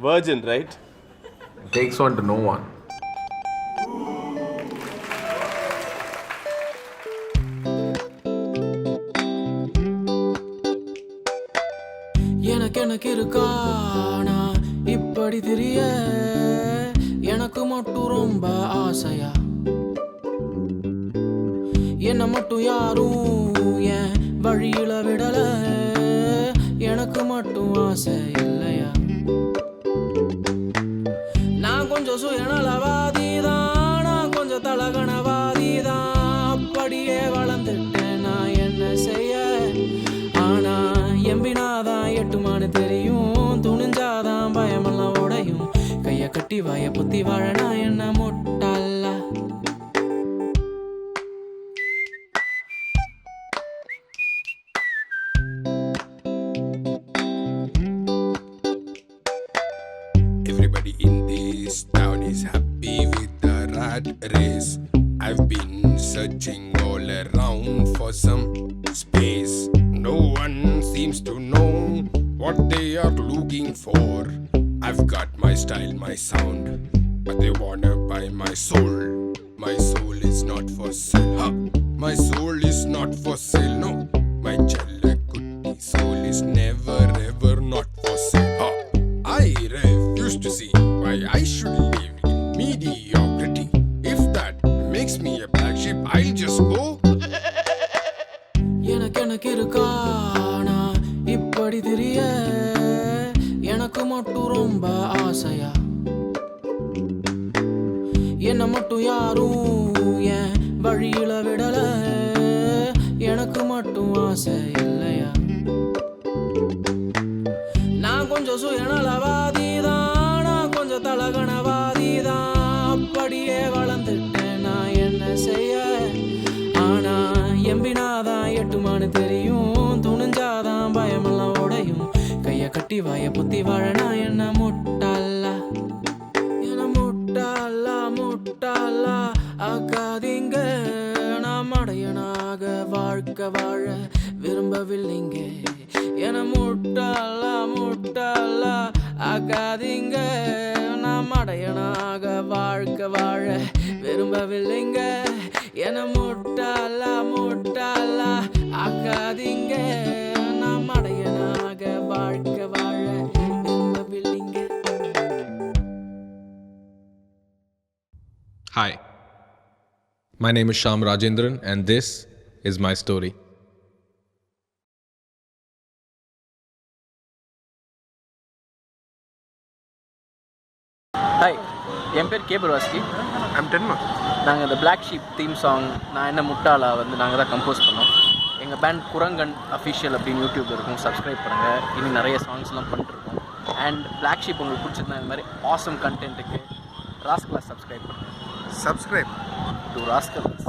Virgin, right? It takes one to know one. எனக்கு இருக்கானா இப்படி தெரிய எனக்கு மட்டும் ரொம்ப ஆசையா என்ன மட்டும் யாரும் என் வழியில விடல எனக்கு மட்டும் ஆசை இல்லையா நான் கொஞ்சம் சுயநலவாதிதான் நான் கொஞ்சம் தலகணவாதிதான் அப்படியே வளர்ந்துட்டேன் நான் என்ன செய்ய ஆனா எம்பினாதான் எட்டுமானு தெரியும் துணிஞ்சாதான் பயமெல்லாம் உடையும் கைய கட்டி வாய புத்தி வாழனா என்ன முட்டாளா Everybody in this town is happy with the rat race. I've been searching all around for some space. No one seems to know what they are looking for. I've got my style, my sound, but they wanna buy my soul. My soul is not for sale, huh? My soul is not for sale, no. My Chalakutti soul is never ever not for sale, huh? I refuse to see why I should live in mediocrity. If that makes me a black sheep, I'll just go. எனக்கு இருக்கானா இப்படி தெரிய எனக்கு மட்டும் ரொம்ப ஆசையா என்ன மட்டும் யாரும் என் வழியில விடல எனக்கு மட்டும் ஆசை இல்லையா நான் கொஞ்சம் சுயநலவாதிதான் நான் கொஞ்சம் தலகணவாதிதான் அப்படியே வளர்ந்துட்டேன் நான் என்ன செய்ய ஆனா எம்பினாதான் எட்டுமானு தெரியும் துணிஞ்சாதான் பயமெல்லாம் உடையும் கைய கட்டி வாய புத்தி வாழனா என்ன முட்டாளா என்ன முட்டாளா முட்டாளா ஆக்காதீங்க நான் மடையனாக வாழ்க்கை வாழ விரும்பவில்லைங்க என்ன முட்டாளா முட்டாளா ஆக்காதீங்க நான் மடையனாக வாழ்க்கை வாழ விரும்பவில்லைங்க என்ன முட்டாளா முட்டாளா ஆக்காதீங்க நான் மடையனாக வாழ்க்கை வாழ விரும்பவில்லைங்க. Hi, my name is Shyam Rajendran and this is my story. Hi, என் பேர் கேபர்வாஸ்கி. I'm Tenma. நாங்கள் இந்த பிளாக் ஷீப் தீம் சாங் நான் என்ன முட்டாளா வந்து நாங்கள் தான் கம்போஸ் பண்ணோம். எங்கள் பேண்ட் குரங்கன் அஃபிஷியல் அப்படின்னு யூடியூப்ல இருக்கும், சப்ஸ்கிரைப் பண்ணுங்கள். இன்னும் நிறைய சாங்ஸ்லாம் பண்ணிட்டுருக்கோம். அண்ட் பிளாக் ஷீப் உங்களுக்கு பிடிச்சிருந்தா இந்த மாதிரி ஆசம் கண்டென்ட்டுக்கு ராஸ்கலாஸ் சப்ஸ்கிரைப் பண்ணுங்கள். Subscribe. டு ராஸ்கலாஸ்.